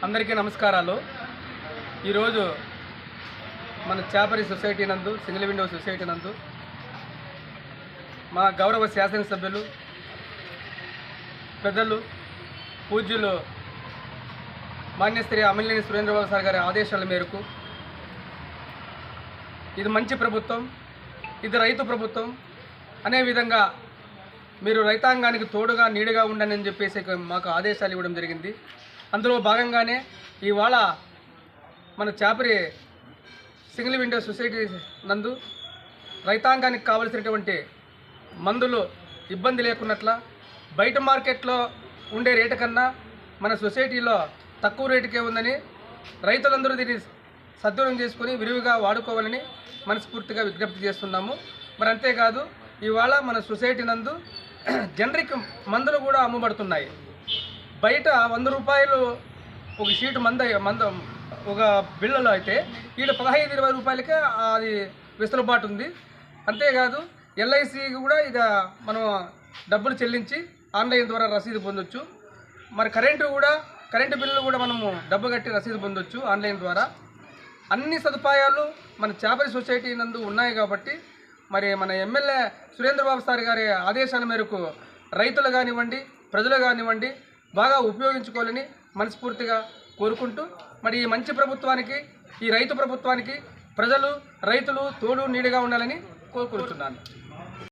అందరికీ నమస్కారాలు। ఈరోజు మన చాపరి సొసైటీ నందు సింగిల్ విండో సొసైటీ నందు మా గౌరవ శాసనసభ్యులు పెద్దలు పూజ్యులు మాన్యశ్రీ అమిలినేని సురేంద్రబాబు సార్ గారి ఆదేశాల మేరకు ఇది మంచి ప్రభుత్వం, ఇది రైతు ప్రభుత్వం అనే విధంగా మీరు రైతాంగానికి తోడుగా నీడగా ఉండండి అని చెప్పేసి మాకు ఆదేశాలు ఇవ్వడం జరిగింది। అందులో భాగంగానే ఇవాళ మన చాపరి సింగిల్ విండో సొసైటీ నందు రైతాంగానికి కావలసినటువంటి మందులు ఇబ్బంది లేకున్నట్ల బయట మార్కెట్లో ఉండే రేటు కన్నా మన సొసైటీలో తక్కువ రేటుకే ఉందని రైతులందరూ దీన్ని సద్వినియోగం చేసుకుని విరివిగా వాడుకోవాలని మనస్ఫూర్తిగా విజ్ఞప్తి చేస్తున్నాము। మరి అంతేకాదు ఇవాళ మన సొసైటీ నందు జనరిక్ మందులు కూడా అమ్మబడుతున్నాయి। బయట 100 రూపాయలు ఒక షీటు మందు ఒక బిళ్ళలో అయితే ఈడ 15-20 రూపాయలకే అది వెసులుబాటు ఉంది। అంతేకాదు ఎల్ఐసికి కూడా ఇక మనం డబ్బులు చెల్లించి ఆన్లైన్ ద్వారా రసీదు పొందొచ్చు। మరి కరెంటు బిల్లు కూడా మనము డబ్బు కట్టి రసీదు పొందొచ్చు ఆన్లైన్ ద్వారా। అన్ని సదుపాయాలు మన చాపరి సొసైటీ నందు ఉన్నాయి కాబట్టి మరి మన ఎమ్మెల్యే సురేంద్రబాబు సార్ గారి ఆదేశాల మేరకు రైతులు కానివ్వండి, ప్రజలు కానివ్వండి బాగా ఉపయోగించుకోవాలని మనస్ఫూర్తిగా కోరుకుంటూ మరి ఈ మంచి ప్రభుత్వానికి, ఈ రైతు ప్రభుత్వానికి రైతులు తోడు నీడగా ఉండాలని కోరుకుంటున్నాను।